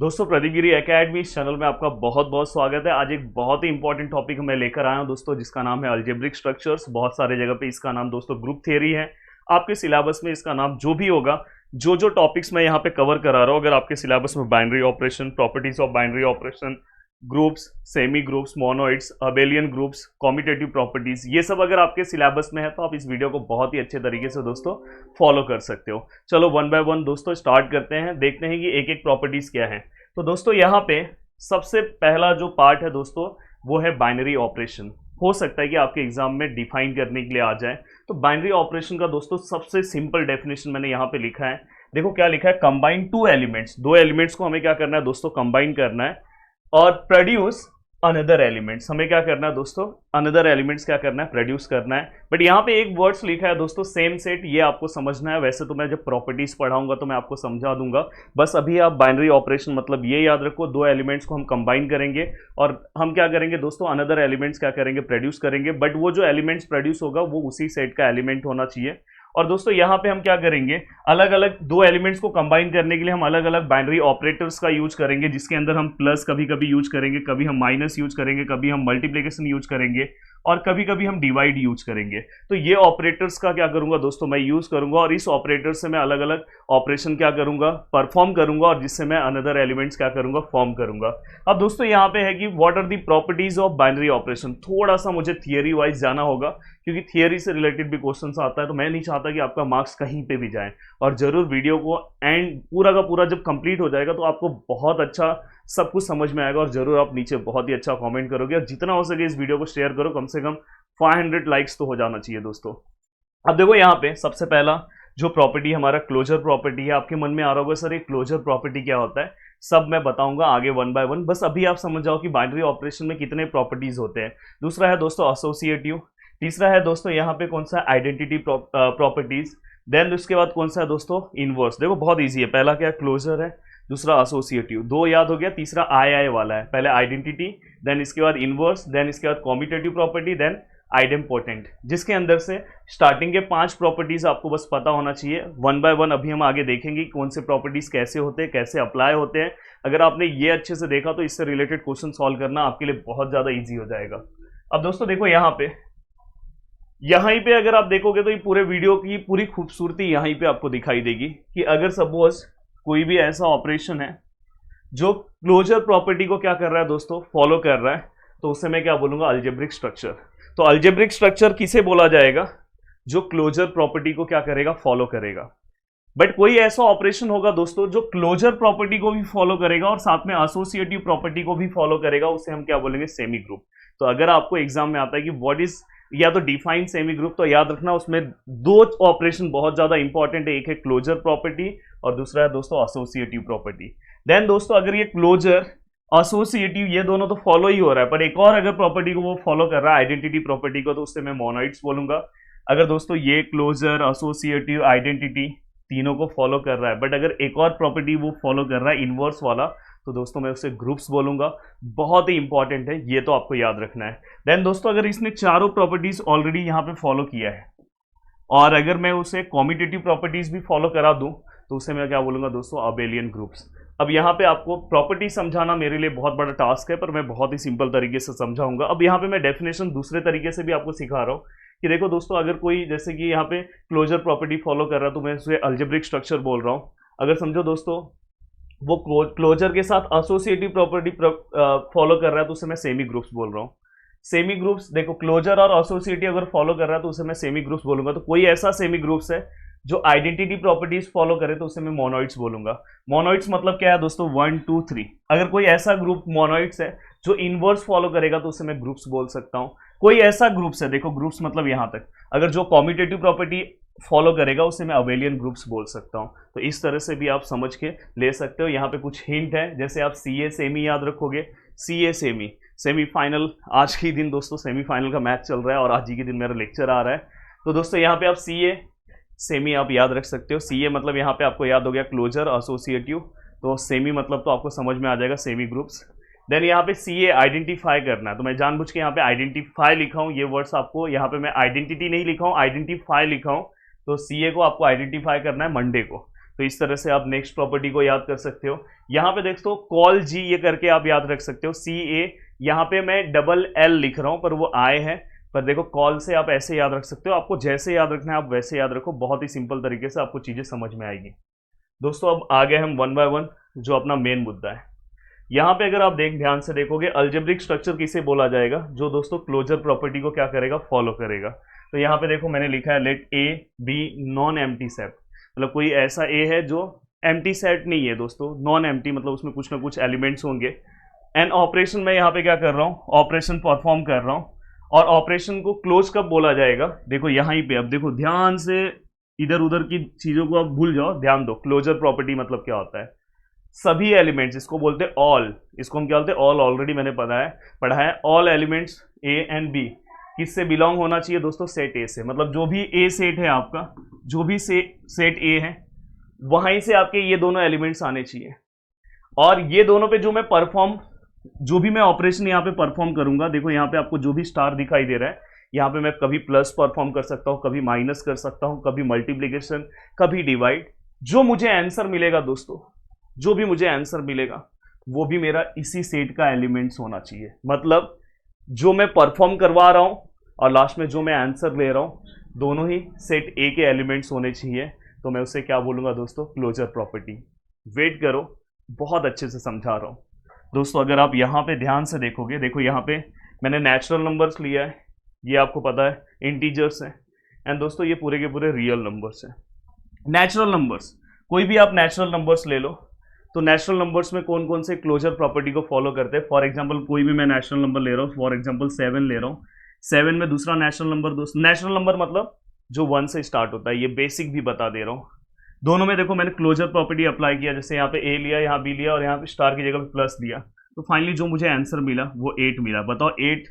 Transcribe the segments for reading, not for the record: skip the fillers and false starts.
दोस्तों प्रदीप गिरी एकेडमी इस चैनल में आपका बहुत बहुत स्वागत है। आज एक बहुत ही इंपॉर्टेंट टॉपिक मैं लेकर आया हूं दोस्तों, जिसका नाम है अलजेब्रिक स्ट्रक्चर्स। बहुत सारे जगह पे इसका नाम दोस्तों ग्रुप थियरी है। आपके सिलेबस में इसका नाम जो भी होगा, जो जो टॉपिक्स मैं यहाँ पे कवर करा रहा हूँ, अगर आपके सिलेबस में binary operation, properties of binary operation, groups, semi groups, monoids, abelian groups, commutative properties, ये सब अगर आपके सिलेबस में है तो आप इस वीडियो को बहुत ही अच्छे तरीके से दोस्तों फॉलो कर सकते हो। चलो वन बाय वन दोस्तों स्टार्ट करते हैं, देखते हैं कि एक एक प्रॉपर्टीज क्या है। तो दोस्तों यहाँ पे सबसे पहला जो पार्ट है दोस्तों वो है बाइनरी ऑपरेशन। हो सकता है कि आपके एग्जाम में डिफाइन करने के लिए आ जाए। तो बाइनरी ऑपरेशन का दोस्तों सबसे सिंपल डेफिनेशन मैंने यहाँ पे लिखा है। देखो क्या लिखा है, कंबाइन टू एलिमेंट्स। दो एलिमेंट्स को हमें क्या करना है दोस्तों, कंबाइन करना है और प्रोड्यूस अनदर एलिमेंट्स। हमें क्या करना है दोस्तों, अनदर एलिमेंट्स क्या करना है, प्रोड्यूस करना है। बट यहाँ पे एक वर्ड्स लिखा है दोस्तों, सेम सेट, ये आपको समझना है। वैसे तो मैं जब प्रॉपर्टीज पढ़ाऊंगा तो मैं आपको समझा दूंगा, बस अभी आप बाइनरी ऑपरेशन मतलब ये याद रखो, दो एलिमेंट्स को हम कंबाइन करेंगे और हम क्या करेंगे दोस्तों, अनदर एलिमेंट्स क्या करेंगे, प्रोड्यूस करेंगे। बट वो जो एलिमेंट्स प्रोड्यूस होगा वो उसी सेट का एलिमेंट होना चाहिए। और दोस्तों यहाँ पे हम क्या करेंगे, अलग अलग दो एलिमेंट्स को कंबाइन करने के लिए हम अलग अलग बाइनरी ऑपरेटर्स का यूज करेंगे, जिसके अंदर हम प्लस कभी कभी यूज करेंगे, कभी हम माइनस यूज करेंगे, कभी हम मल्टीप्लिकेशन यूज करेंगे और कभी कभी हम डिवाइड यूज करेंगे। तो ये ऑपरेटर्स का क्या करूंगा दोस्तों, मैं यूज करूंगा और इस ऑपरेटर से मैं अलग अलग ऑपरेशन क्या करूंगा, परफॉर्म करूंगा और जिससे मैं अनदर एलिमेंट्स क्या करूंगा, फॉर्म करूंगा। अब दोस्तों यहाँ पे है कि what are the properties of binary operation. थोड़ा सा मुझे थियरी वाइज जाना होगा क्योंकि थियरी से रिलेटेड भी क्वेश्चन आता है, तो मैं नहीं चाहता कि आपका मार्क्स कहीं पे भी जाए। और जरूर वीडियो को एंड पूरा का पूरा जब कंप्लीट हो जाएगा तो आपको बहुत अच्छा सब कुछ समझ में आएगा और जरूर आप नीचे बहुत ही अच्छा कमेंट करोगे और जितना हो सके इस वीडियो को शेयर करो। कम से कम 500 लाइक्स तो हो जाना चाहिए दोस्तों। अब देखो यहाँ पे सबसे पहला जो प्रॉपर्टी हमारा क्लोजर प्रॉपर्टी है। आपके मन में आ रहा होगा सर ये क्लोजर प्रॉपर्टी क्या होता है, सब मैं बताऊंगा आगे वन बाय वन। बस अभी आप समझ जाओ कि बाइनरी ऑपरेशन में कितने प्रॉपर्टीज होते हैं। दूसरा है दोस्तों एसोसिएटिव, तीसरा है दोस्तों यहाँ पे कौन सा, आइडेंटिटी प्रॉपर्टीज। देन उसके बाद कौन सा है दोस्तों, इनवर्स। देखो बहुत ईजी है, पहला क्या क्लोजर है, दूसरा एसोसिएटिव, दो याद हो गया, तीसरा आई वाला है। पहले आइडेंटिटी, देन इसके बाद इनवर्स, देन इसके बाद कॉम्यूटेटिव प्रॉपर्टी, देन आइडेम्पोटेंट, जिसके अंदर से स्टार्टिंग के 5 प्रॉपर्टीज आपको बस पता होना चाहिए। वन बाय वन अभी हम आगे देखेंगे कौन से प्रॉपर्टीज कैसे होते हैं, कैसे अप्लाई होते हैं। अगर आपने ये अच्छे से देखा तो इससे रिलेटेड क्वेश्चन सॉल्व करना आपके लिए बहुत ज्यादा ईजी हो जाएगा। अब दोस्तों देखो यहाँ पे अगर आप देखोगे तो ये पूरे वीडियो की पूरी खूबसूरती यहीं पे आपको दिखाई देगी कि अगर सपोज कोई भी ऐसा ऑपरेशन है जो क्लोजर प्रॉपर्टी को क्या कर रहा है दोस्तों, फॉलो कर रहा है, तो उसे मैं क्या बोलूंगा, अलजेब्रिक स्ट्रक्चर। तो अलजेब्रिक स्ट्रक्चर किसे बोला जाएगा, जो क्लोजर प्रॉपर्टी को क्या करेगा, फॉलो करेगा। बट कोई ऐसा ऑपरेशन होगा दोस्तों जो क्लोजर प्रॉपर्टी को भी फॉलो करेगा और साथ में एसोसिएटिव प्रॉपर्टी को भी फॉलो करेगा, उसे हम क्या बोलेंगे, सेमी ग्रुप। तो अगर आपको एग्जाम में आता है कि व्हाट इज या तो डिफाइन सेमी ग्रुप, तो याद रखना उसमें दो ऑपरेशन बहुत ज्यादा इंपॉर्टेंट है, एक है क्लोजर प्रॉपर्टी और दूसरा है दोस्तों एसोसिएटिव प्रॉपर्टी। देन दोस्तों अगर ये क्लोजर एसोसिएटिव ये दोनों तो फॉलो ही हो रहा है, पर एक और अगर प्रॉपर्टी को वो फॉलो कर रहा है, आइडेंटिटी प्रॉपर्टी को, तो उससे मैं मोनोइड्स बोलूंगा। अगर दोस्तों ये क्लोजर एसोसिएटिव आइडेंटिटी तीनों को फॉलो कर रहा है, बट अगर एक और प्रॉपर्टी वो फॉलो कर रहा है इनवर्स वाला, तो दोस्तों मैं उसे ग्रुप्स बोलूंगा। बहुत ही इंपॉर्टेंट है, ये तो आपको याद रखना है। देन दोस्तों अगर इसने चारों प्रॉपर्टीज ऑलरेडी यहाँ पे फॉलो किया है और अगर मैं उसे कॉम्यूटेटिव प्रॉपर्टीज भी फॉलो करा दूं, तो उसे मैं क्या बोलूंगा दोस्तों, अबेलियन ग्रुप्स। अब यहाँ पे आपको प्रॉपर्टी समझाना मेरे लिए बहुत बड़ा टास्क है, पर मैं बहुत ही सिंपल तरीके से समझाऊंगा। अब यहाँ पे मैं डेफिनेशन दूसरे तरीके से भी आपको सिखा रहा हूँ कि देखो दोस्तों, अगर कोई जैसे कि यहाँ पे क्लोजर प्रॉपर्टी फॉलो कर रहा है तो मैं उसे अलजेब्रिक स्ट्रक्चर बोल रहा हूँ। अगर समझो दोस्तों वो क्लोजर के साथ एसोसिएटिव प्रॉपर्टी फॉलो कर रहा है तो उसे मैं सेमी ग्रुप्स बोल रहा हूँ। सेमी ग्रुप्स देखो, क्लोजर और एसोसिएटिव अगर फॉलो कर रहा है तो उसे मैं सेमी ग्रुप्स बोलूंगा। तो कोई ऐसा सेमी ग्रुप्स है जो आइडेंटिटी प्रॉपर्टीज फॉलो करे तो उसे मैं मोनोइड्स बोलूंगा। मोनोइड्स मतलब क्या है दोस्तों, 1 2 3। अगर कोई ऐसा ग्रुप मोनोइड्स है जो इनवर्स फॉलो करेगा तो उसे मैं ग्रुप्स बोल सकता हूँ। कोई ऐसा ग्रुप्स है, देखो ग्रुप्स मतलब यहाँ तक, अगर जो कॉम्यूटेटिव प्रॉपर्टी फॉलो करेगा उसे मैं अबेलियन ग्रुप्स बोल सकता हूँ। तो इस तरह से भी आप समझ के ले सकते हो। यहाँ पे कुछ हिंट है, जैसे आप सी ए सेमी याद रखोगे, सी ए सेमी सेमीफाइनल, आज के दिन दोस्तों सेमीफाइनल का मैच चल रहा है और आज ही के दिन मेरा लेक्चर आ रहा है। तो दोस्तों यहाँ पे आप सी ए सेमी आप याद रख सकते हो। सी ए मतलब यहाँ पे आपको याद हो गया क्लोजर एसोसिएटिव, तो सेमी मतलब तो आपको समझ में आ जाएगा सेमी ग्रुप्स। देन यहाँ पे सी ए आइडेंटिफाई करना है, तो मैं जानबूझ के यहाँ पे आइडेंटिफाई लिखा हूँ। ये वर्ड्स आपको यहाँ पे मैं आइडेंटिटी नहीं लिखा हूँ, आइडेंटिफाई लिखा हूँ। तो सी ए को आपको आइडेंटिफाई करना है मंडे को। तो इस तरह से आप नेक्स्ट प्रॉपर्टी को याद कर सकते हो। यहाँ पे देखो कॉल जी ये करके आप याद रख सकते हो, सी ए, यहाँ पे मैं डबल एल लिख रहा हूँ पर वो आए है, पर देखो कॉल से आप ऐसे याद रख सकते हो। आपको जैसे याद रखना है आप वैसे याद रखो, बहुत ही सिंपल तरीके से आपको चीजें समझ में आएगी। दोस्तों अब आ गए हम वन बाय वन जो अपना मेन मुद्दा है। यहाँ पे अगर आप ध्यान से देखोगे अलजेब्रिक स्ट्रक्चर किसे बोला जाएगा, जो दोस्तों क्लोजर प्रॉपर्टी को क्या करेगा, फॉलो करेगा। तो यहाँ पे देखो मैंने लिखा है let A B non empty set, मतलब कोई ऐसा ए है जो एम्प्टी सेट नहीं है दोस्तों, नॉन एम्प्टी मतलब उसमें कुछ ना कुछ एलिमेंट्स होंगे। एंड ऑपरेशन मैं यहाँ पे क्या कर रहा हूँ, ऑपरेशन परफॉर्म कर रहा हूँ। और ऑपरेशन को क्लोज कब बोला जाएगा, देखो यहाँ पे, अब देखो ध्यान से, इधर उधर की चीजों को आप भूल जाओ, ध्यान दो। क्लोजर प्रॉपर्टी मतलब क्या होता है, सभी एलिमेंट्स, इसको बोलते हैं ऑल, इसको हम क्या बोलते हैं ऑल, ऑलरेडी मैंने पढ़ा है। All elements A and B किससे बिलोंग होना चाहिए दोस्तों, सेट ए से। मतलब जो भी ए सेट है आपका, जो भी सेट ए है वहीं से आपके ये दोनों एलिमेंट्स आने चाहिए। और ये दोनों पे जो मैं ऑपरेशन यहाँ पे परफॉर्म करूंगा, देखो यहाँ पे आपको जो भी स्टार दिखाई दे रहा है, यहाँ पे मैं कभी प्लस परफॉर्म कर सकता हूँ, कभी माइनस कर सकता हूँ, कभी मल्टीप्लीकेशन, कभी डिवाइड। जो मुझे आंसर मिलेगा दोस्तों, जो भी मुझे आंसर मिलेगा वो भी मेरा इसी सेट का एलिमेंट्स होना चाहिए। मतलब जो मैं परफॉर्म करवा रहा हूं और लास्ट में जो मैं आंसर ले रहा हूं, दोनों ही सेट ए के एलिमेंट्स होने चाहिए। तो मैं उसे क्या बोलूंगा दोस्तों, क्लोजर प्रॉपर्टी। वेट करो, बहुत अच्छे से समझा रहा हूं दोस्तों। अगर आप यहां पे ध्यान से देखोगे, देखो यहां पे मैंने नेचुरल नंबर्स लिया है, ये आपको पता है इंटीजर्स है, एंड दोस्तों ये पूरे के पूरे रियल नंबर्स है। नेचुरल नंबर्स, कोई भी आप नेचुरल नंबर्स ले लो, तो नेचुरल नंबर्स में कौन कौन से क्लोजर प्रॉपर्टी को फॉलो करते हैं। फॉर एग्जांपल कोई भी मैं नेचुरल नंबर ले रहा हूँ, फॉर एग्जांपल 7 ले रहा हूँ, 7 में दूसरा नेचुरल नंबर, नेचुरल नंबर मतलब जो 1 से स्टार्ट होता है, ये बेसिक भी बता दे रहा हूँ। दोनों में देखो मैंने क्लोजर प्रॉपर्टी अप्लाई किया, जैसे यहाँ पे ए लिया, यहाँ बी लिया और यहाँ पे स्टार की जगह पे प्लस दिया, तो फाइनली जो मुझे आंसर मिला वो 8 मिला। बताओ 8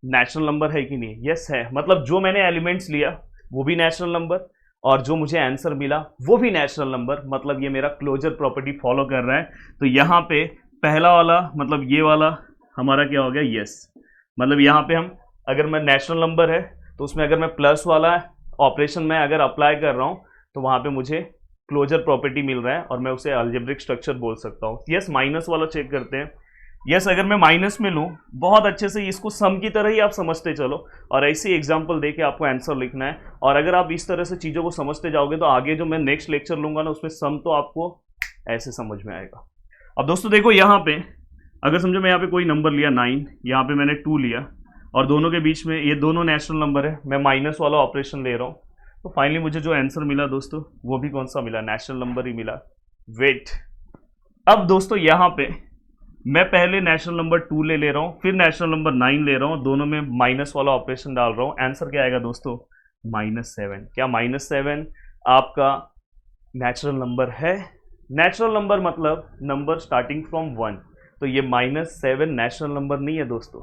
नेचुरल नंबर है कि नहीं, यस है। मतलब जो मैंने एलिमेंट्स लिया वो भी नेचुरल नंबर और जो मुझे आंसर मिला वो भी नेचुरल नंबर, मतलब ये मेरा क्लोजर प्रॉपर्टी फॉलो कर रहा है। तो यहाँ पे पहला वाला मतलब ये वाला हमारा क्या हो गया, यस। मतलब यहाँ पे हम, अगर मैं नेचुरल नंबर है तो उसमें अगर मैं प्लस वाला ऑपरेशन में अगर अप्लाई कर रहा हूँ तो वहाँ पे मुझे क्लोजर प्रॉपर्टी मिल रहा है और मैं उसे अलजेब्रिक स्ट्रक्चर बोल सकता हूँ। यस, माइनस वाला चेक करते हैं। यस, अगर मैं माइनस में लूँ, बहुत अच्छे से इसको सम की तरह ही आप समझते चलो और ऐसी एग्जांपल दे के आपको आंसर लिखना है। और अगर आप इस तरह से चीज़ों को समझते जाओगे तो आगे जो मैं नेक्स्ट लेक्चर लूंगा ना, उसमें सम तो आपको ऐसे समझ में आएगा। अब दोस्तों देखो यहाँ पे, अगर समझो मैं यहाँ पे कोई नंबर लिया 9, यहाँ पे मैंने 2 लिया और दोनों के बीच में ये दोनों नेचुरल नंबर है, मैं माइनस वाला ऑपरेशन ले रहा हूँ, तो फाइनली मुझे जो आंसर मिला दोस्तों वो भी कौन सा मिला, नेचुरल नंबर ही मिला। वेट, अब दोस्तों यहाँ पे मैं पहले नेचुरल नंबर 2 ले रहा हूँ, फिर नेचुरल नंबर 9 ले रहा हूँ, दोनों में माइनस वाला ऑपरेशन डाल रहा हूँ। आंसर क्या आएगा दोस्तों, -7। क्या -7 आपका नेचुरल नंबर है? नेचुरल नंबर मतलब नंबर स्टार्टिंग फ्रॉम 1, तो ये -7 नेचुरल नंबर नहीं है दोस्तों।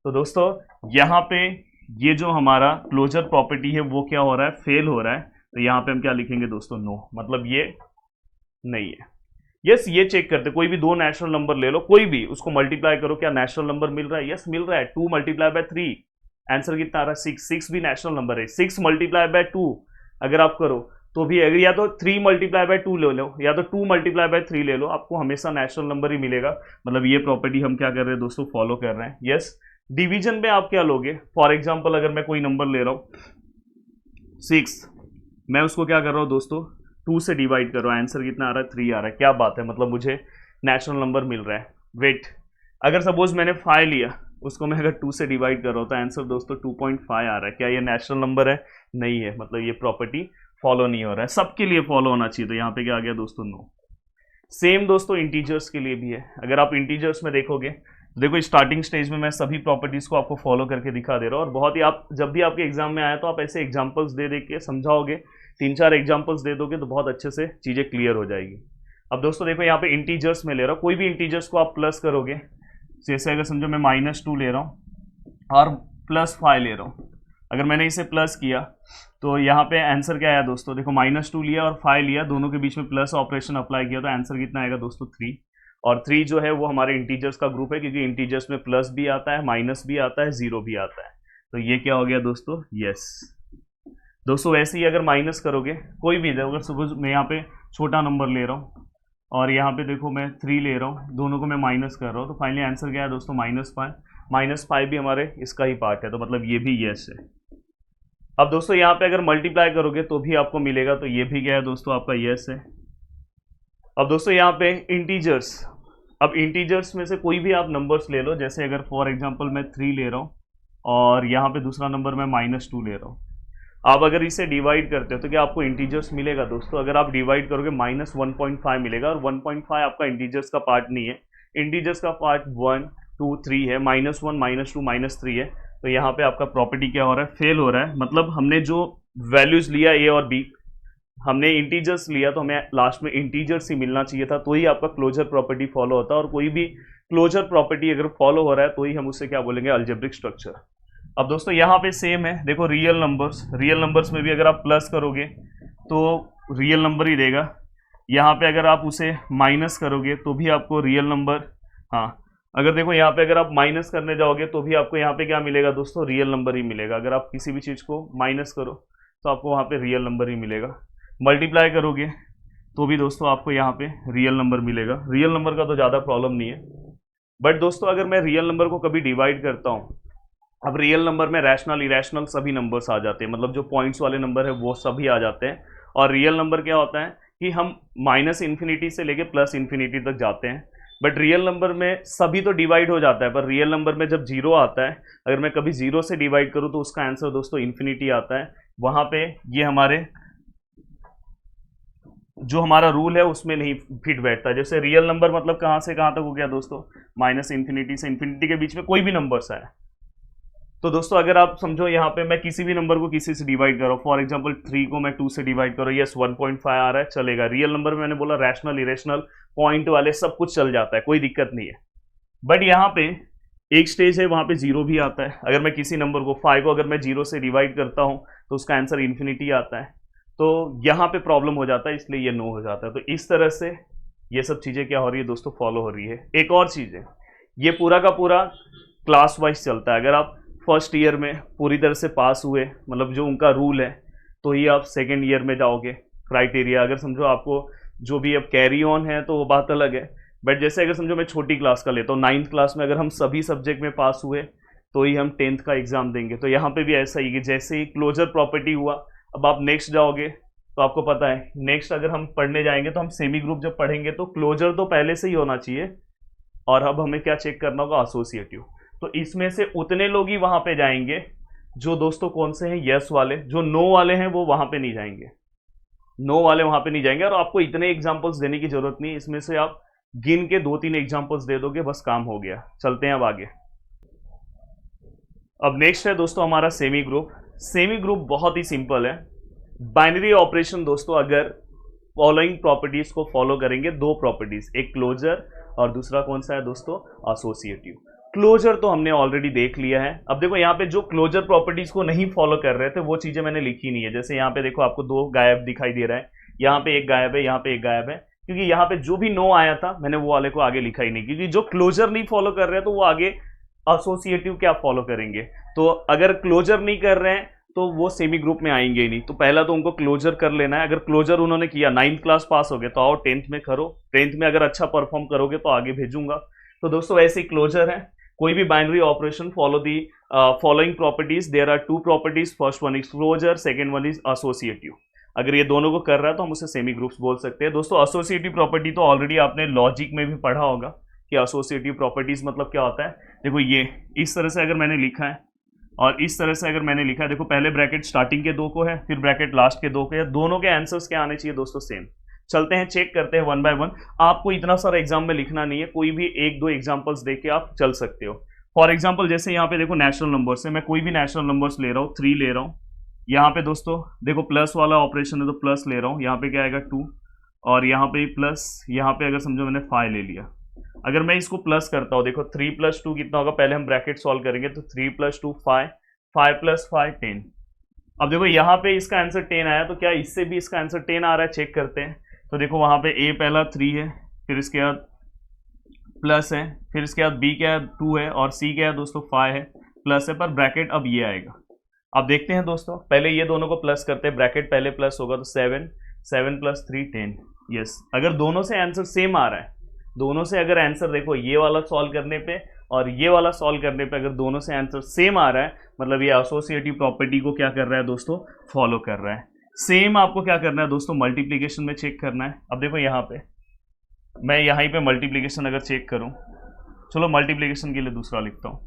तो दोस्तों यहाँ पे ये जो हमारा क्लोजर प्रॉपर्टी है वो क्या हो रहा है, फेल हो रहा है। तो यहाँ पे हम क्या लिखेंगे दोस्तों, नो, मतलब ये नहीं है। यस, ये चेक करते, कोई भी 2 नेचुरल नंबर ले लो, कोई भी, उसको मल्टीप्लाई करो, क्या नेचुरल नंबर मिल रहा है? यस मिल रहा है। 2 मल्टीप्लाई बाय 3, आंसर कितना आ रहा है, 6 भी नेचुरल नंबर है। 6 मल्टीप्लाई बाय 2 अगर आप करो तो भी, अगर या तो 3 मल्टीप्लाई बाय 2 ले लो या तो 2 मल्टीप्लाई बाय 3 ले लो, आपको हमेशा नेचुरल नंबर ही मिलेगा। मतलब ये प्रॉपर्टी हम क्या कर रहे हैं दोस्तों, फॉलो कर रहे हैं। यस, डिवीजन में आप क्या लोगे, फॉर एग्जाम्पल अगर मैं कोई नंबर ले रहा हूँ 6, मैं उसको क्या कर रहा हूँ दोस्तों, 2 से डिवाइड करो, आंसर कितना आ रहा है, 3 आ रहा है। क्या बात है, मतलब मुझे नेचुरल नंबर मिल रहा है। वेट, अगर सपोज मैंने 5 लिया, उसको मैं अगर 2 से डिवाइड कर रहा हूँ तो आंसर दोस्तों 2.5 आ रहा है। क्या ये नेचुरल नंबर है? नहीं है, मतलब ये प्रॉपर्टी फॉलो नहीं हो रहा है। सबके लिए फॉलो होना चाहिए, तो यहाँ पे क्या आ गया दोस्तों, नो। सेम दोस्तों इंटीजर्स के लिए भी है। अगर आप इंटीजर्स में देखोगे, देखो स्टार्टिंग स्टेज में मैं सभी प्रॉपर्टीज को आपको फॉलो करके दिखा दे रहा हूँ और बहुत ही, आप जब भी आपके एग्जाम में आए तो आप ऐसे एग्जाम्पल्स दे दे के समझाओगे, 3-4 एग्जाम्पल्स दे दोगे तो बहुत अच्छे से चीज़ें क्लियर हो जाएगी। अब दोस्तों देखो यहाँ पे इंटीजर्स में ले रहा हूँ, कोई भी इंटीजर्स को आप प्लस करोगे, जैसे अगर समझो मैं -2 ले रहा हूँ और +5 ले रहा हूँ, अगर मैंने इसे प्लस किया तो यहाँ पे आंसर क्या आया दोस्तों, देखो -2 लिया और 5 लिया, दोनों के बीच में प्लस ऑपरेशन अप्लाई किया तो आंसर कितना आएगा दोस्तों, 3। और 3 जो है वो हमारे इंटीजर्स का ग्रुप है, क्योंकि इंटीजर्स में प्लस भी आता है, माइनस भी आता है, 0 भी आता है। तो ये क्या हो गया दोस्तों, यस। दोस्तों वैसे ही अगर माइनस करोगे, कोई भी, अगर सपोज मैं यहाँ पे छोटा नंबर ले रहा हूँ और यहाँ पे देखो मैं 3 ले रहा हूँ, दोनों को मैं माइनस कर रहा हूँ, तो फाइनली आंसर क्या है दोस्तों -5। -5 भी हमारे इसका ही पार्ट है, तो मतलब ये भी यस है। अब दोस्तों यहाँ पे अगर मल्टीप्लाई करोगे तो भी आपको मिलेगा, तो ये भी क्या है दोस्तों आपका यस है। अब दोस्तों यहाँ पे इंटीजर्स, अब इंटीजर्स में से कोई भी आप नंबर्स ले लो, जैसे अगर फॉर एग्जांपल मैं 3 ले रहा हूँ और यहाँ पे दूसरा नंबर मैं -2 ले रहा हूँ। आप अगर इसे डिवाइड करते हो तो क्या आपको इंटीजर्स मिलेगा दोस्तों? अगर आप डिवाइड करोगे -1.5 मिलेगा, और 1.5 आपका इंटीजर्स का पार्ट नहीं है। इंटीजर्स का पार्ट 1, 2, 3 है, -1, -2, -3 है। तो यहाँ पे आपका प्रॉपर्टी क्या हो रहा है? फेल हो रहा है। मतलब हमने जो वैल्यूज लिया ए और बी, हमने इंटीजर्स लिया तो हमें लास्ट में इंटीजर्स ही मिलना चाहिए था, तो ही आपका क्लोजर प्रॉपर्टी फॉलो होता है। और कोई भी क्लोजर प्रॉपर्टी अगर फॉलो हो रहा है तो ही हम उससे क्या बोलेंगे? Algebraic structure. अब दोस्तों यहाँ पे सेम है, देखो रियल नंबर्स में भी अगर आप प्लस करोगे तो रियल नंबर ही देगा। यहाँ पे अगर आप उसे माइनस करोगे तो भी आपको रियल नंबर, हाँ अगर देखो यहाँ पे अगर आप माइनस करने जाओगे तो भी आपको यहाँ पे क्या मिलेगा दोस्तों? रियल नंबर ही मिलेगा। अगर आप किसी भी चीज़ को माइनस करो तो आपको वहाँ पे रियल नंबर ही मिलेगा। मल्टीप्लाई करोगे तो भी दोस्तों आपको यहाँ पे रियल नंबर मिलेगा। रियल नंबर का तो ज़्यादा प्रॉब्लम नहीं है। बट दोस्तों अगर मैं रियल नंबर को कभी डिवाइड करता हूँ, अब रियल नंबर में रैशनल इरेशनल सभी नंबर्स आ जाते हैं, मतलब जो पॉइंट्स वाले नंबर है वो सभी आ जाते हैं। और रियल नंबर क्या होता है कि हम -इन्फिनिटी से लेके +इन्फिनिटी तक जाते हैं। बट रियल नंबर में सभी तो डिवाइड हो जाता है, पर रियल नंबर में जब जीरो आता है, अगर मैं कभी जीरो से डिवाइड करूँ तो उसका आंसर दोस्तों इन्फिनिटी आता है। वहाँ पे ये हमारे जो हमारा रूल है उसमें नहीं फिट बैठता। जैसे रियल नंबर मतलब कहाँ से कहाँ तक हो गया दोस्तों? -इन्फिनिटी से इन्फिनिटी के बीच में कोई भी नंबर्स आए। तो दोस्तों अगर आप समझो यहाँ पे मैं किसी भी नंबर को किसी से डिवाइड करो, फॉर एग्जांपल 3 को मैं 2 से डिवाइड करो, यस 1.5 आ रहा है, चलेगा। रियल नंबर में मैंने बोला रैशनल इरेशनल पॉइंट वाले सब कुछ चल जाता है, कोई दिक्कत नहीं है। बट यहाँ पे एक स्टेज है, वहाँ पे जीरो भी आता है। अगर मैं किसी नंबर को 5 को अगर मैं 0 से डिवाइड करता हूँ तो उसका आंसर इन्फिनिटी आता है। तो यहाँ पे प्रॉब्लम हो जाता है, इसलिए ये नो हो जाता है। तो इस तरह से ये सब चीज़ें क्या हो रही है दोस्तों? फॉलो हो रही है। एक और चीज़ है, ये पूरा का पूरा क्लास वाइज चलता है। अगर आप फर्स्ट ईयर में पूरी तरह से पास हुए, मतलब जो उनका रूल है, तो ही आप सेकेंड ईयर में जाओगे। क्राइटेरिया अगर समझो आपको जो भी अब कैरी ऑन है तो वो बात अलग है। बट जैसे अगर समझो मैं छोटी क्लास का लेता हूँ, 9th क्लास में अगर हम सभी सब्जेक्ट में पास हुए तो ही हम 10th का एग्जाम देंगे। तो यहाँ पे भी ऐसा ही कि जैसे ही क्लोजर प्रॉपर्टी हुआ, अब आप नेक्स्ट जाओगे तो आपको पता है नेक्स्ट अगर हम पढ़ने जाएंगे तो हम सेमी ग्रुप जब पढ़ेंगे तो क्लोजर तो पहले से ही होना चाहिए, और अब हमें क्या चेक करना होगा? एसोसिएटिव। तो इसमें से उतने लोग ही वहां पे जाएंगे जो दोस्तों कौन से हैं? यस वाले। जो नो वाले हैं वो वहां पे नहीं जाएंगे, नो वाले वहां पे नहीं जाएंगे। और आपको इतने एग्जांपल्स देने की जरूरत नहीं, इसमें से आप गिन के 2-3 एग्जांपल्स दे दोगे, बस काम हो गया। चलते हैं अब आगे। अब नेक्स्ट है दोस्तों हमारा सेमी ग्रुप। सेमी ग्रुप बहुत ही सिंपल है। बाइनरी ऑपरेशन दोस्तों अगर फॉलोइंग प्रॉपर्टीज को फॉलो करेंगे, दो प्रॉपर्टीज, एक क्लोजर और दूसरा कौन सा है दोस्तों? एसोसिएटिव। क्लोजर तो हमने ऑलरेडी देख लिया है। अब देखो यहाँ पे जो क्लोजर प्रॉपर्टीज को नहीं फॉलो कर रहे थे वो चीजें मैंने लिखी नहीं है। जैसे यहाँ पे देखो आपको 2 गायब दिखाई दे रहा है, यहाँ पे एक गायब है, यहाँ पे एक गायब है, क्योंकि यहाँ पे जो भी नो आया था मैंने वो वाले को आगे लिखा ही नहीं, क्योंकि जो क्लोजर नहीं फॉलो कर रहे हैं तो वो आगे एसोसिएटिव क्या फॉलो करेंगे। तो अगर क्लोजर नहीं कर रहे हैं तो वो सेमी ग्रुप में आएंगे ही नहीं। तो पहला तो उनको क्लोजर कर लेना है। अगर क्लोजर उन्होंने किया, 9th क्लास पास हो गए तो आओ 10th में करो, 10th में अगर अच्छा परफॉर्म करोगे तो आगे भेजूंगा। तो दोस्तों ऐसे ही क्लोजर है। कोई भी binary operation follow the following properties, there are 2 properties, first one is closure, second one is associative. अगर ये दोनों को कर रहा है तो हम उसे सेमी ग्रुप्स बोल सकते हैं। दोस्तों एसोसिएटिव प्रॉपर्टी तो ऑलरेडी आपने लॉजिक में भी पढ़ा होगा कि एसोसिएटिव प्रॉपर्टीज मतलब क्या होता है। देखो ये इस तरह से अगर मैंने लिखा है और इस तरह से अगर मैंने लिखा है, देखो पहले ब्रैकेट स्टार्टिंग के 2 को है, फिर ब्रैकेट लास्ट के 2 को है, दोनों के आंसर्स क्या आने चाहिए दोस्तों? सेम। चलते हैं चेक करते हैं 1 बाय 1। आपको इतना सारा एग्जाम में लिखना नहीं है, कोई भी 1-2 एग्जांपल्स देख के आप चल सकते हो। फॉर एग्जांपल जैसे यहाँ पे देखो नेचुरल नंबर से मैं कोई भी नेचुरल नंबर्स ले रहा हूँ, 3 ले रहा हूँ। यहाँ पे दोस्तों देखो प्लस वाला ऑपरेशन है तो प्लस ले रहा हूँ, यहाँ पे क्या आएगा 2, और यहाँ पे प्लस, यहाँ पे अगर समझो मैंने 5 ले लिया। अगर मैं इसको प्लस करता हूँ, देखो 3 + 2 कितना होगा? पहले हम ब्रैकेट सॉल्व करेंगे, तो 3 + 2 5, 5 + 5 10। अब देखो यहाँ पे इसका आंसर 10 आया, तो क्या इससे भी इसका आंसर 10 आ रहा है? चेक करते हैं। तो देखो वहाँ पे ए पहला 3 है, फिर इसके बाद प्लस है, फिर इसके बाद बी क्या है? 2 है, और सी क्या है दोस्तों? 5 है, प्लस है, पर ब्रैकेट अब ये आएगा। अब देखते हैं दोस्तों, पहले ये दोनों को प्लस करते हैं, ब्रैकेट पहले प्लस होगा तो 7 + 3 10। यस, अगर दोनों से आंसर सेम आ रहा है, दोनों से अगर आंसर देखो ये वाला सॉल्व करने पे और ये वाला सॉल्व करने पे अगर दोनों से आंसर सेम आ रहा है, मतलब ये एसोसिएटिव प्रॉपर्टी को क्या कर रहा है दोस्तों, फॉलो कर रहा है। सेम आपको क्या करना है दोस्तों, मल्टीप्लीकेशन में चेक करना है। अब देखो यहाँ पे मैं यहाँ पे मल्टीप्लीकेशन अगर चेक करूँ, चलो मल्टीप्लीकेशन के लिए दूसरा लिखता हूँ।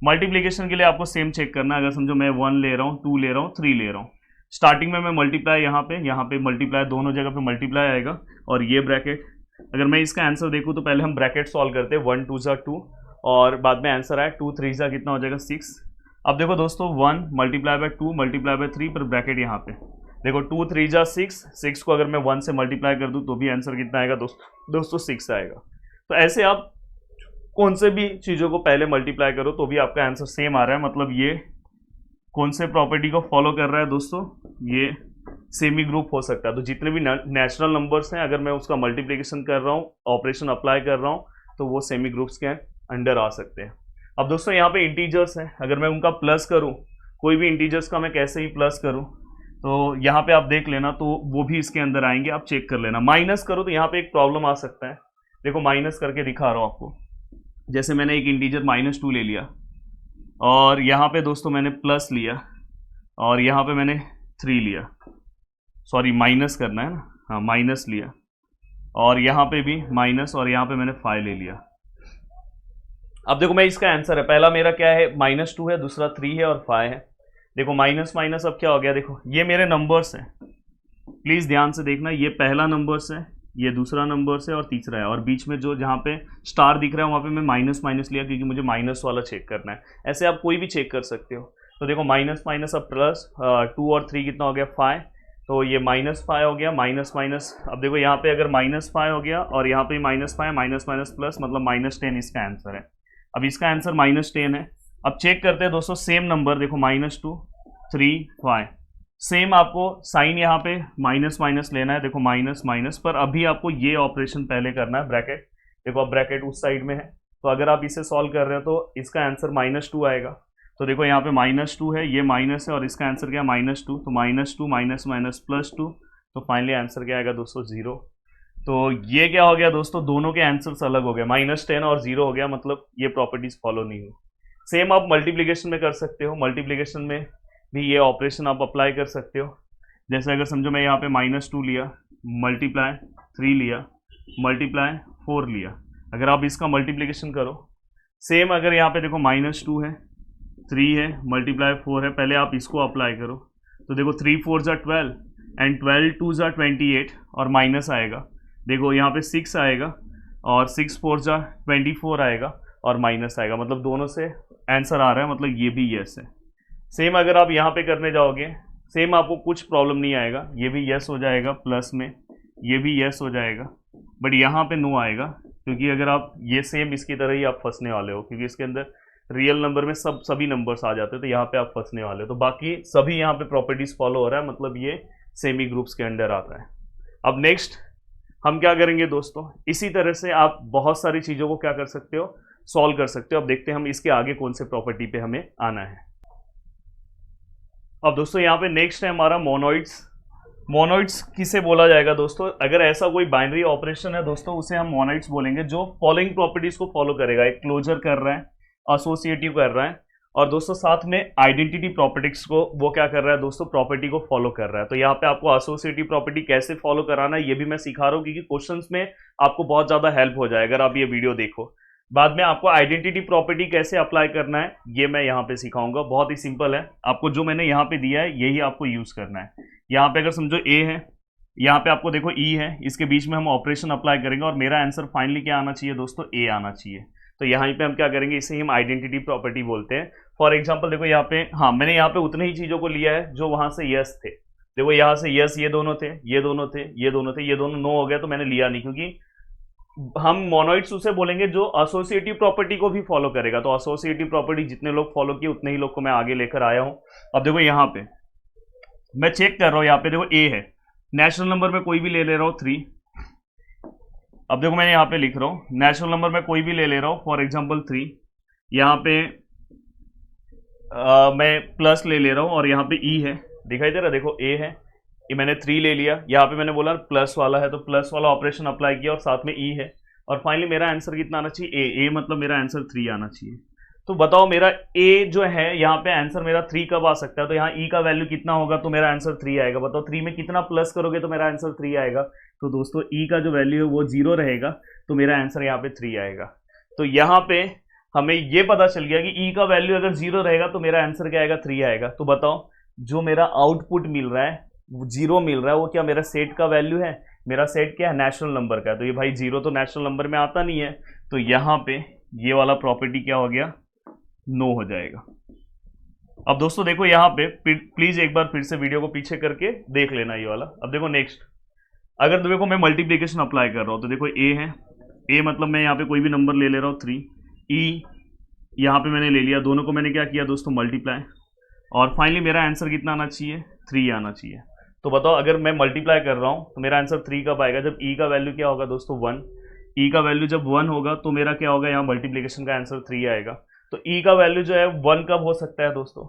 मल्टीप्लीकेशन के लिए आपको सेम चेक करना है। अगर समझो मैं 1 ले रहा हूँ, 2 ले रहा हूँ, 3 ले रहा हूँ, स्टार्टिंग में मैं मल्टीप्लाई यहाँ पे मल्टीप्लाई, दोनों जगह पे मल्टीप्लाई आएगा और ये ब्रैकेट। अगर मैं इसका आंसर देखूँ तो पहले हम ब्रैकेट सॉल्व करते हैं, 1 2 ज़ा 2 और बाद में आंसर आया 2 3 ज़ा कितना हो जाएगा 6। अब देखो दोस्तों 1 मल्टीप्लाई बाय 2 मल्टीप्लाई बाय 3 पर ब्रैकेट यहाँ पे देखो 2 3 ज़ा 6, 6 को अगर मैं 1 से मल्टीप्लाई कर दूँ तो भी आंसर कितना आएगा दोस्तों 6 आएगा। तो ऐसे आप कौन से भी चीज़ों को पहले मल्टीप्लाई करो तो भी आपका आंसर सेम आ रहा है, मतलब ये कौन से प्रॉपर्टी को फॉलो कर रहा है दोस्तों, ये सेमी ग्रुप हो सकता है। तो जितने भी नेचुरल नंबर्स हैं अगर मैं उसका मल्टीप्लिकेशन कर रहा हूँ, ऑपरेशन अप्लाई कर रहा हूँ, तो वो सेमी ग्रुप्स के अंडर आ सकते हैं। अब दोस्तों यहाँ पे इंटीजर्स हैं, अगर मैं उनका प्लस करूँ, कोई भी इंटीजर्स का मैं कैसे ही प्लस करूँ, तो यहाँ पे आप देख लेना तो वो भी इसके अंदर आएंगे, आप चेक कर लेना। माइनस करो तो यहाँ पे एक प्रॉब्लम आ सकता है। देखो माइनस करके दिखा रहा हूँ आपको, जैसे मैंने एक इंटीजर -2 ले लिया और यहाँ पे दोस्तों मैंने प्लस लिया और यहाँ पे मैंने 3 लिया, सॉरी माइनस करना है ना, हाँ माइनस लिया और यहाँ पे भी माइनस और यहाँ पे मैंने 5 ले लिया। अब देखो मैं इसका आंसर है, पहला मेरा क्या है -2 है, दूसरा 3 है और 5 है। देखो माइनस माइनस अब क्या हो गया, देखो ये मेरे नंबर्स हैं, प्लीज़ ध्यान से देखना, ये पहला नंबर्स है, ये दूसरा नंबर्स है और तीसरा है, और बीच में जो जहाँ पे स्टार दिख रहा है वहाँ पे मैं माइनस माइनस लिया क्योंकि मुझे माइनस वाला चेक करना है। ऐसे आप कोई भी चेक कर सकते हो। तो देखो माइनस माइनस अब प्लस 2 और 3 कितना हो गया 5, तो ये -5 हो गया, माइनस माइनस। अब देखो यहाँ पे अगर -5 हो गया और यहाँ पे -5 माइनस माइनस प्लस, मतलब -10 इसका आंसर है। अब इसका आंसर -10 है। अब चेक करते हैं दोस्तों सेम नंबर, देखो -2 3 5, सेम आपको साइन यहाँ पे माइनस माइनस लेना है, देखो माइनस माइनस, पर अभी आपको ये ऑपरेशन पहले करना है, ब्रैकेट। देखो अब ब्रैकेट उस साइड में है, तो अगर आप इसे सॉल्व कर रहे हो तो इसका आंसर -2 आएगा। तो देखो यहाँ पे -2 है, ये माइनस है और इसका आंसर क्या है -2, तो -2 माइनस माइनस +2, तो फाइनली आंसर क्या आएगा दोस्तों 0। तो ये क्या हो गया दोस्तों, दोनों के आंसर्स अलग हो गए, -10 और 0 हो गया, मतलब ये प्रॉपर्टीज फॉलो नहीं हुई। सेम आप मल्टीप्लीकेशन में कर सकते हो, मल्टीप्लीकेशन में भी ये ऑपरेशन आप अप्लाई कर सकते हो। जैसे अगर समझो मैं यहाँ पे -2 लिया, मल्टीप्लाई 3 लिया, मल्टीप्लाई 4 लिया, अगर आप इसका मल्टीप्लिकेशन करो, सेम अगर यहाँ पे देखो -2 है, 3 है, मल्टीप्लाई 4 है, पहले आप इसको अप्लाई करो, तो देखो 3 4 ज़ा 12 एंड 12 2 ज़ा 28 और माइनस आएगा, देखो यहाँ पे 6 आएगा और 6 4 ज़ा 24 आएगा और माइनस आएगा, मतलब दोनों से आंसर आ रहा है, मतलब ये भी यस है। सेम अगर आप यहाँ पे करने जाओगे, सेम आपको कुछ प्रॉब्लम नहीं आएगा, ये भी यस हो जाएगा प्लस में, ये भी यस हो जाएगा, बट यहाँ पे नो आएगा, क्योंकि अगर आप ये सेम इसकी तरह ही आप फंसने वाले हो, क्योंकि इसके अंदर रियल नंबर में सभी नंबर्स आ जाते हैं, तो यहाँ पे आप फंसने वाले हो। तो बाकी सभी यहाँ पे प्रॉपर्टीज फॉलो हो रहा है, मतलब ये सेमी ग्रुप्स के अंडर आता है। अब नेक्स्ट हम क्या करेंगे दोस्तों, इसी तरह से आप बहुत सारी चीज़ों को क्या कर सकते हो, सॉल्व कर सकते हो। अब देखते हैं हम इसके आगे कौन से प्रॉपर्टी पे हमें आना है। अब दोस्तों यहाँ पे नेक्स्ट है हमारा मोनोइड्स। मोनोइड्स किसे बोला जाएगा दोस्तों, अगर ऐसा कोई बाइनरी ऑपरेशन है दोस्तों, उसे हम मोनोइड्स बोलेंगे, जो फॉलोइंग प्रॉपर्टीज को फॉलो करेगा, एक क्लोजर कर रहा है, एसोसिएटिव कर रहा है, और दोस्तों साथ में आइडेंटिटी प्रॉपर्टीज को वो क्या कर रहा है दोस्तों, प्रॉपर्टी को फॉलो कर रहा है। तो यहाँ पे आपको एसोसिएटिव प्रॉपर्टी कैसे फॉलो कराना है ये भी मैं सिखा रहा हूँ, क्योंकि क्वेश्चंस में आपको बहुत ज़्यादा हेल्प हो जाए अगर आप ये वीडियो देखो। बाद में आपको आइडेंटिटी प्रॉपर्टी कैसे अप्लाई करना है ये मैं यहाँ पे सिखाऊंगा, बहुत ही सिंपल है। आपको जो मैंने यहाँ पे दिया है यही आपको यूज़ करना है। यहाँ पे अगर समझो ए है, यहाँ पे आपको देखो ई है, इसके बीच में हम ऑपरेशन अप्लाई करेंगे और मेरा आंसर फाइनली क्या आना चाहिए दोस्तों, ए आना चाहिए। तो यहाँ पे हम क्या करेंगे, इसे हम आइडेंटिटी प्रॉपर्टी बोलते हैं। फॉर एग्जाम्पल देखो यहाँ पे, हाँ मैंने यहाँ पे उतने ही चीज़ों को लिया है जो वहाँ से यस थे। देखो यहाँ से यस ये दोनों थे, ये दोनों थे, ये दोनों थे, ये दोनों नो हो गया तो मैंने लिया नहीं, क्योंकि हम मोनोइड्स उसे बोलेंगे जो एसोसिएटिव प्रॉपर्टी को भी फॉलो करेगा। तो एसोसिएटिव प्रॉपर्टी जितने लोग फॉलो किए उतने ही लोग को मैं आगे लेकर आया हूं। अब देखो यहाँ पे मैं चेक कर रहा हूँ, यहाँ पे देखो ए है, नेचुरल नंबर में कोई भी ले रहा हूँ 3। अब देखो मैंने यहाँ पे लिख रहा हूँ नेचुरल नंबर में कोई भी ले रहा हूँ, फॉर एग्जाम्पल 3, यहाँ पे मैं प्लस ले रहा हूँ और यहाँ पे ई है, दिखाई दे रहा, देखो ए है, ये मैंने 3 ले लिया, यहाँ पे मैंने बोला प्लस वाला है तो प्लस वाला ऑपरेशन अप्लाई किया और साथ में ई है, और फाइनली मेरा आंसर कितना आना चाहिए, ए मतलब मेरा आंसर 3 आना चाहिए। तो बताओ मेरा ए जो है यहाँ पे आंसर मेरा 3 कब आ सकता है, तो यहाँ ई का वैल्यू कितना होगा तो मेरा आंसर 3 आएगा। बताओ 3 में कितना प्लस करोगे तो मेरा आंसर 3 आएगा। तो दोस्तों ई का जो वैल्यू है वो 0 रहेगा, तो मेरा आंसर यहाँ पे 3 आएगा। तो यहाँ पे हमें ये पता चल गया कि ई का वैल्यू अगर 0 रहेगा तो मेरा आंसर क्या आएगा, 3 आएगा। तो बताओ जो मेरा आउटपुट मिल रहा है 0 मिल रहा है, वो क्या मेरा सेट का वैल्यू है, मेरा सेट क्या है, नेचुरल नंबर का है। तो ये भाई 0 तो नेचुरल नंबर में आता नहीं है, तो यहाँ पे ये वाला प्रॉपर्टी क्या हो गया, नो हो जाएगा। अब दोस्तों देखो यहाँ पे प्लीज एक बार फिर से वीडियो को पीछे करके देख लेना ये वाला। अब देखो नेक्स्ट, अगर तो देखो मैं मल्टीप्लिकेशन अप्लाई कर रहा हूँ, तो देखो ए है, ए मतलब मैं यहाँ पे कोई भी नंबर ले रहा हूँ 3, ई यहाँ पे मैंने ले लिया, दोनों को मैंने क्या किया दोस्तों मल्टीप्लाई, और फाइनली मेरा आंसर कितना आना चाहिए, 3 आना चाहिए। तो बताओ अगर मैं मल्टीप्लाई कर रहा हूँ तो मेरा आंसर 3 कब आएगा, जब ई का वैल्यू क्या होगा दोस्तों 1, ई का वैल्यू जब 1 होगा तो मेरा क्या होगा, यहाँ मल्टीप्लिकेशन का आंसर 3 आएगा। तो ई का वैल्यू जो है 1 कब हो सकता है दोस्तों,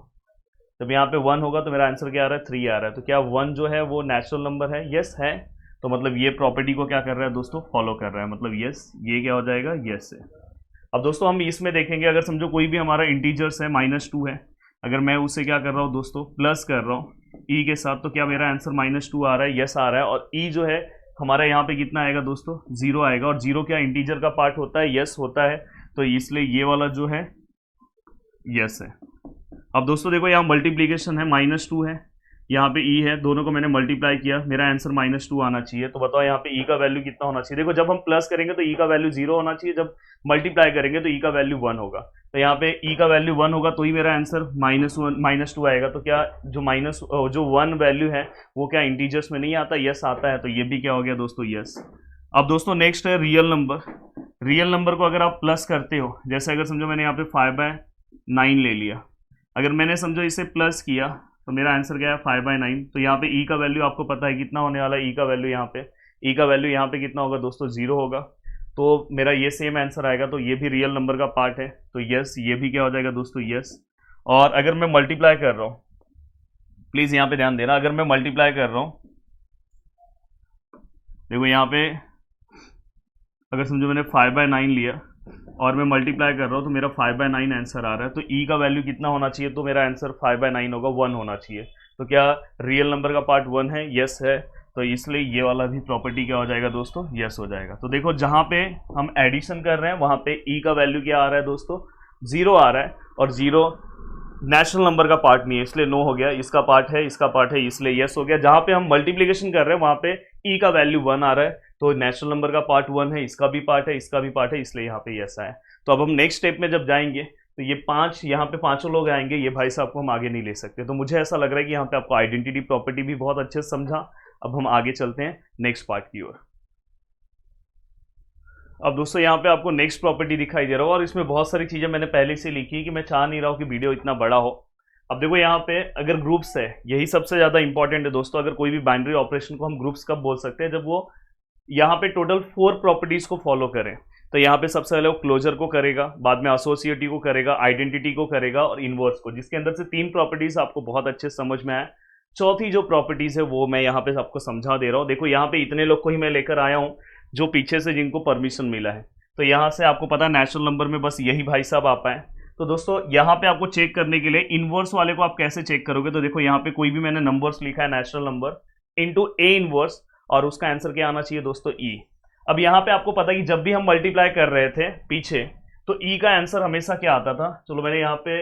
जब यहाँ पे 1 होगा तो मेरा आंसर क्या आ रहा है, 3 आ रहा है। तो क्या 1 जो है वो नेचुरल नंबर है, यस है। तो मतलब ये प्रॉपर्टी को क्या कर रहा है दोस्तों, फॉलो कर रहा है, मतलब यस, ये क्या हो जाएगा, यस है। अब दोस्तों हम इसमें देखेंगे, अगर समझो कोई भी हमारा इंटीजर्स है, -2 है, अगर मैं उसे क्या कर रहा हूँ दोस्तों प्लस कर रहा हूँ ई के साथ, तो क्या मेरा आंसर -2 आ रहा है, यस आ रहा है। और ई जो है हमारा यहाँ पे कितना आएगा दोस्तों, 0 आएगा, और 0 क्या इंटीजर का पार्ट होता है, यस होता है, तो इसलिए ये वाला जो है यस है। अब दोस्तों देखो यहाँ मल्टीप्लीकेशन है, -2 है, यहाँ पे ई है, दोनों को मैंने मल्टीप्लाई किया, मेरा आंसर -2 आना चाहिए। तो बताओ यहाँ पे ई का वैल्यू कितना होना चाहिए, देखो जब हम प्लस करेंगे तो ई का वैल्यू 0 होना चाहिए, जब मल्टीप्लाई करेंगे तो ई का वैल्यू 1 होगा। तो यहाँ पे ई का वैल्यू 1 होगा तो ही मेरा आंसर -2 आएगा। तो क्या जो 1 वैल्यू है वो क्या इंटीजर्स में नहीं आता, यस आता है, तो ये भी क्या हो गया दोस्तों, यस। अब दोस्तों नेक्स्ट है रियल नंबर। रियल नंबर को अगर आप प्लस करते हो, जैसे अगर समझो मैंने यहाँ पे 5/9 ले लिया, अगर मैंने समझो इसे प्लस किया तो मेरा आंसर क्या है, 5/9। तो यहाँ पे ई का वैल्यू आपको पता है कितना होने वाला है, ई का वैल्यू यहाँ पे, ई का वैल्यू यहाँ पे कितना होगा दोस्तों, 0 होगा। तो मेरा ये सेम आंसर आएगा, तो ये भी रियल नंबर का पार्ट है, तो यस, ये भी क्या हो जाएगा दोस्तों, यस। और अगर मैं मल्टीप्लाई कर रहा हूँ, प्लीज यहाँ पे ध्यान देना, अगर मैं मल्टीप्लाई कर रहा हूँ, देखो यहाँ पे अगर समझो मैंने 5/9 लिया और मैं मल्टीप्लाई कर रहा हूँ तो मेरा 5/9 आंसर आ रहा है, तो ई का वैल्यू कितना होना चाहिए, तो मेरा आंसर 5/9 होगा, 1 होना चाहिए। तो क्या रियल नंबर का पार्ट 1 है, यस है, तो इसलिए ये वाला भी प्रॉपर्टी क्या हो जाएगा दोस्तों, यस हो जाएगा। तो देखो जहाँ पे हम एडिशन कर रहे हैं वहाँ पे ई का वैल्यू क्या आ रहा है दोस्तों, 0 आ रहा है, और 0 नेचुरल नंबर का पार्ट नहीं है, इसलिए नो हो गया, इसका पार्ट है, इसका पार्ट है, इसलिए यस हो गया। जहाँ पे हम मल्टीप्लिकेशन कर रहे हैं वहाँ पे ई का वैल्यू 1 आ रहा है, तो नेचुरल नंबर का पार्ट 1 है, इसका भी पार्ट है, इसका भी पार्ट है, इसलिए यहाँ पे यस है। तो अब हम नेक्स्ट स्टेप में जब जाएंगे तो ये 5 यहाँ पे 5 लोग आएंगे, ये भाई साहब को हम आगे नहीं ले सकते। तो मुझे ऐसा लग रहा है कि यहाँ पे आपको आइडेंटिटी प्रॉपर्टी भी बहुत अच्छे से समझा। अब हम आगे चलते हैं नेक्स्ट पार्ट की ओर। अब दोस्तों यहाँ पे आपको नेक्स्ट प्रॉपर्टी दिखाई दे रहा हो, और इसमें बहुत सारी चीज़ें मैंने पहले से लिखी कि मैं चाह नहीं रहा हूँ कि वीडियो इतना बड़ा हो। अब देखो यहाँ पे अगर ग्रुप्स है, यही सबसे ज़्यादा इंपॉर्टेंट है दोस्तों। अगर कोई भी बाइनरी ऑपरेशन को हम ग्रुप्स कब बोल सकते हैं, जब वो यहाँ पे टोटल 4 प्रॉपर्टीज़ को फॉलो करें। तो यहाँ पे सबसे पहले वो क्लोजर को करेगा, बाद में एसोसिएटिव को करेगा, आइडेंटिटी को करेगा, और इनवर्स को, जिसके अंदर से 3 प्रॉपर्टीज़ आपको बहुत अच्छे समझ में आए। चौथी जो प्रॉपर्टीज़ है वो मैं यहाँ पे आपको समझा दे रहा हूँ। देखो यहाँ पे इतने लोग को ही मैं लेकर आया हूँ जो पीछे से जिनको परमिशन मिला है, तो यहाँ से आपको पता है नेचुरल नंबर में बस यही भाई साहब आ पाए। तो दोस्तों यहाँ पे आपको चेक करने के लिए इनवर्स वाले को आप कैसे चेक करोगे, तो देखो यहाँ पे कोई भी मैंने नंबर्स लिखा है, natural number into A inverse, और उसका आंसर क्या आना चाहिए दोस्तों, ई। अब यहाँ पे आपको पता है कि जब भी हम मल्टीप्लाई कर रहे थे पीछे, तो ई का आंसर हमेशा क्या आता था, चलो मैंने यहाँ पे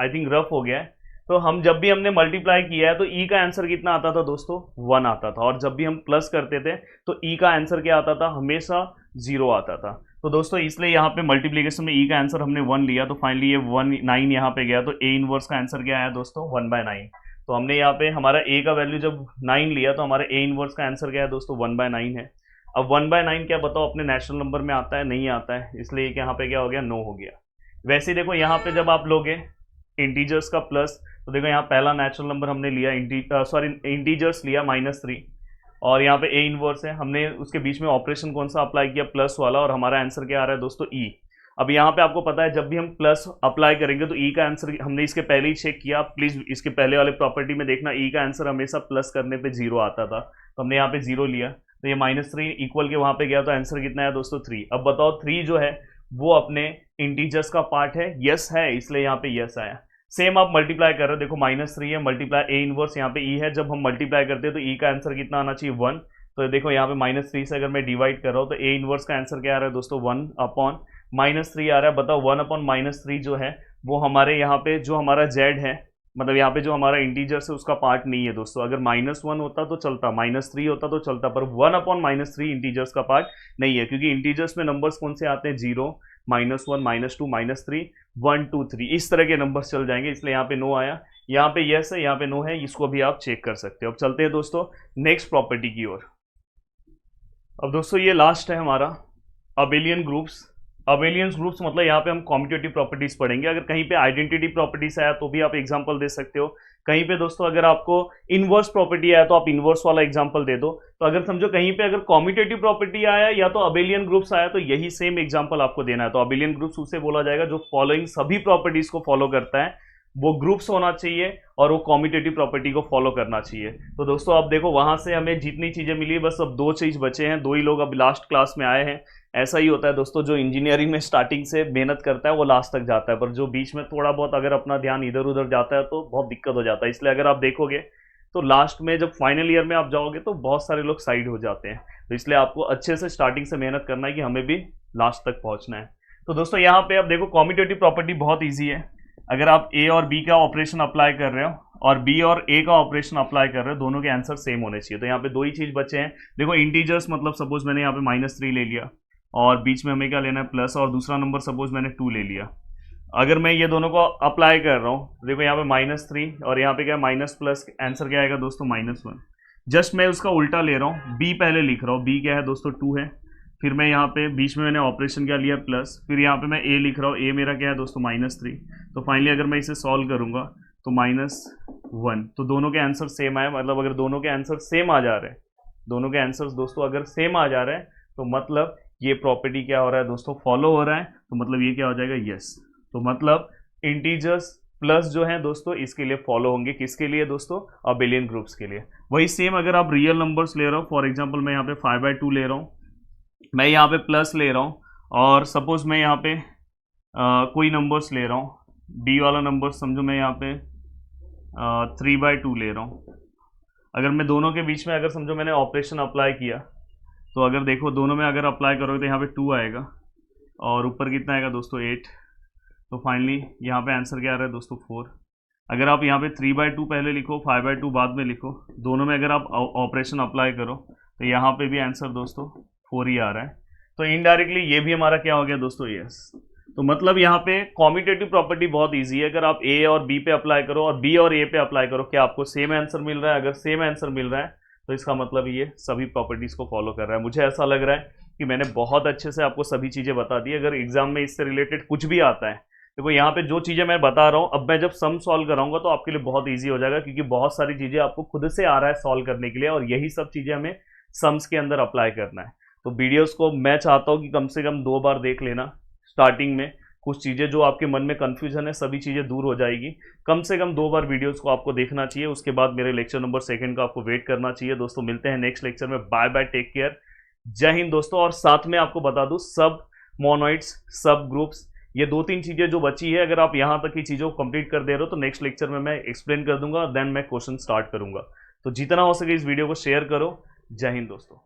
आई थिंक रफ हो गया है, तो हम जब भी हमने मल्टीप्लाई किया है तो ई का आंसर कितना आता था दोस्तों, 1 आता था। और जब भी हम प्लस करते थे तो ई का आंसर क्या आता था, हमेशा 0 आता था। तो दोस्तों इसलिए यहाँ पे मल्टीप्लिकेशन में ई का आंसर हमने 1 लिया, तो फाइनली ये 9 यहाँ पे गया, तो ए इनवर्स का आंसर क्या आया दोस्तों, 1/9। तो हमने यहाँ पे हमारा ए का वैल्यू जब 9 लिया तो हमारा ए इनवर्स का आंसर क्या है दोस्तों, 1/9 है। अब 1/9 क्या बताओ अपने नेचुरल नंबर में आता है, नहीं आता है, इसलिए यहाँ पे क्या हो गया, नो हो गया। वैसे ही देखो यहाँ पे जब आप लोगे इंटीजर्स का प्लस, तो देखो यहाँ पहला नेचुरल नंबर हमने लिया, इंटीजर्स लिया -3, और यहाँ पे ए इनवर्स है, हमने उसके बीच में ऑपरेशन कौन सा अप्लाई किया, प्लस वाला, और हमारा आंसर क्या आ रहा है दोस्तों, ई। अब यहाँ पे आपको पता है जब भी हम प्लस अप्लाई करेंगे तो ई का आंसर हमने इसके पहले ही चेक किया, प्लीज इसके पहले वाले प्रॉपर्टी में देखना ई का आंसर हमेशा प्लस करने पे 0 आता था, तो हमने यहाँ पे 0 लिया, तो ये -3 इक्वल के वहां पे गया, तो आंसर कितना है दोस्तों 3। अब बताओ 3 जो है वो अपने इंटीजर्स का पार्ट है, यस है, इसलिए यहाँ पे यस आया। सेम आप मल्टीप्लाई कर रहे हो, देखो -3 है, मल्टीप्लाई ए इनवर्स यहाँ पे ई है, जब हम मल्टीप्लाई करते हैं तो ई का आंसर कितना आना चाहिए 1, तो देखो यहाँ पे -3 से अगर मैं डिवाइड कर रहा हूँ तो ए इनवर्स का आंसर क्या आ रहा है दोस्तों 1 अपॉन -3 आ रहा है। बताओ 1 अपॉन -3 जो है वो हमारे यहाँ पे जो हमारा जेड है, मतलब यहाँ पे जो हमारा इंटीजर्स है उसका पार्ट नहीं है दोस्तों। अगर -1 होता तो चलता, -3 होता तो चलता, पर 1 अपॉन -3 इंटीजर्स का पार्ट नहीं है, क्योंकि इंटीजर्स में नंबर्स कौन से आते हैं 0, -1, -2, -3, 1, 2, 3 इस तरह के नंबर्स चल जाएंगे, इसलिए यहाँ पे नो आया। यहाँ पे यस है, यहाँ पे नो है, इसको भी आप चेक कर सकते हो। अब चलते हैं दोस्तों नेक्स्ट प्रॉपर्टी की ओर। अब दोस्तों ये लास्ट है हमारा अबेलियन ग्रुप्स। अबेलियन ग्रुप्स मतलब यहाँ पे हम कॉम्यूटेटिव प्रॉपर्टीज पढ़ेंगे। अगर कहीं पे आइडेंटिटी प्रॉपर्टीज आया तो भी आप एग्जांपल दे सकते हो, कहीं पे दोस्तों अगर आपको इनवर्स प्रॉपर्टी आया तो आप इनवर्स वाला एग्जांपल दे दो। तो अगर समझो कहीं पे अगर कॉम्यूटेटिव प्रॉपर्टी आया या तो अबेलियन ग्रुप्स आया तो यही सेम एग्जांपल आपको देना है। तो अबेलियन ग्रुप्स उसे बोला जाएगा जो फॉलोइंग सभी प्रॉपर्टीज को फॉलो करता है, वो ग्रुप्स होना चाहिए और वो कॉम्यूटेटिव प्रॉपर्टी को फॉलो करना चाहिए। तो दोस्तों अब देखो वहां से हमें जितनी चीजें मिली बस अब 2 चीज बचे हैं, 2 ही लोग अब लास्ट क्लास में आए हैं। ऐसा ही होता है दोस्तों, जो इंजीनियरिंग में स्टार्टिंग से मेहनत करता है वो लास्ट तक जाता है, पर जो बीच में थोड़ा बहुत अगर अपना ध्यान इधर उधर जाता है तो बहुत दिक्कत हो जाता है। इसलिए अगर आप देखोगे तो लास्ट में जब फाइनल ईयर में आप जाओगे तो बहुत सारे लोग साइड हो जाते हैं। तो इसलिए आपको अच्छे से स्टार्टिंग से मेहनत करना है कि हमें भी लास्ट तक पहुंचना है। तो दोस्तों यहाँ पे अब देखो कॉम्यूटेटिव प्रॉपर्टी बहुत ईजी है। अगर आप ए और बी का ऑपरेशन अप्लाई कर रहे हो और बी और ए का ऑपरेशन अप्लाई कर रहे हो, दोनों के आंसर सेम होने चाहिए। तो यहाँ पे 2 ही चीज बचे हैं। देखो इंटीजर्स मतलब सपोज मैंने यहाँ पे -3 ले लिया और बीच में हमें क्या लेना है प्लस, और दूसरा नंबर सपोज मैंने 2 ले लिया। अगर मैं ये दोनों को अप्लाई कर रहा हूँ, देखो यहाँ पे -3 और यहाँ पे क्या माइनस प्लस, आंसर क्या आएगा दोस्तों -1। जस्ट मैं उसका उल्टा ले रहा हूँ, बी पहले लिख रहा हूँ, बी क्या है दोस्तों 2 है, फिर मैं यहाँ पे बीच में मैंने ऑपरेशन क्या लिया प्लस, फिर यहाँ पे मैं ए लिख रहा हूँ, ए मेरा क्या है दोस्तों -3। तो फाइनली अगर मैं इसे सॉल्व करूंगा तो -1, तो दोनों के आंसर सेम आए। मतलब अगर दोनों के आंसर सेम आ जा रहे हैं, दोनों के आंसर्स दोस्तों अगर सेम आ जा रहे हैं तो मतलब ये प्रॉपर्टी क्या हो रहा है दोस्तों फॉलो हो रहा है। तो मतलब ये क्या हो जाएगा यस। तो मतलब इंटीजर्स प्लस जो है दोस्तों इसके लिए फॉलो होंगे, किसके लिए दोस्तों अबेलियन ग्रुप्स के लिए। वही सेम अगर आप रियल नंबर्स ले रहे हो, फॉर एग्जाम्पल मैं यहाँ पे 5/2 ले रहा हूँ, मैं यहाँ पे प्लस ले रहा हूँ और सपोज मैं यहाँ पे कोई नंबर्स ले रहा हूँ, बी वाला नंबर समझो मैं यहाँ पे 3/2 ले रहा हूँ। अगर मैं दोनों के बीच में अगर समझो मैंने ऑपरेशन अप्लाई किया तो अगर देखो दोनों में अगर अप्लाई करोगे तो यहाँ पे 2 आएगा और ऊपर कितना आएगा दोस्तों 8। तो फाइनली यहाँ पे आंसर क्या आ रहा है दोस्तों 4। अगर आप यहाँ पे 3/2 पहले लिखो, 5/2 बाद में लिखो, दोनों में अगर आप ऑपरेशन अप्लाई करो तो यहाँ पे भी आंसर दोस्तों 4 ही आ रहा है। तो इनडायरेक्टली ये भी हमारा क्या हो गया दोस्तों यस। तो मतलब यहाँ पे कॉम्यूटेटिव प्रॉपर्टी बहुत इजी है। अगर आप ए और बी पे अप्लाई करो और बी और ए पे अप्लाई करो, क्या आपको सेम आंसर मिल रहा है? अगर सेम आंसर मिल रहा है तो इसका मतलब ये सभी प्रॉपर्टीज को फॉलो कर रहा है। मुझे ऐसा लग रहा है कि मैंने बहुत अच्छे से आपको सभी चीजें बता दी। अगर एग्जाम में इससे रिलेटेड कुछ भी आता है, देखो यहाँ पे जो चीजें मैं बता रहा हूँ, अब मैं जब सम सॉल्व कराऊंगा तो आपके लिए बहुत ईजी हो जाएगा, क्योंकि बहुत सारी चीजें आपको खुद से आ रहा है सॉल्व करने के लिए, और यही सब चीजें हमें सम्स के अंदर अप्लाई करना है। तो वीडियोस को मैं चाहता हूँ कि कम से कम 2 बार देख लेना। स्टार्टिंग में कुछ चीज़ें जो आपके मन में कन्फ्यूजन है सभी चीज़ें दूर हो जाएगी। कम से कम 2 बार वीडियोस को आपको देखना चाहिए, उसके बाद मेरे लेक्चर नंबर 2 का आपको वेट करना चाहिए। दोस्तों मिलते हैं नेक्स्ट लेक्चर में। बाय बाय, टेक केयर, जय हिंद दोस्तों। और साथ में आपको बता दूं सब मोनोइड्स, सब ग्रुप्स, ये 2-3 चीज़ें जो बची है, अगर आप यहाँ तक की चीज़ों को कंप्लीट कर दे रहे हो तो नेक्स्ट लेक्चर में मैं एक्सप्लेन कर दूंगा, देन मैं क्वेश्चन स्टार्ट करूंगा। तो जितना हो सके इस वीडियो को शेयर करो। जय हिंद दोस्तों।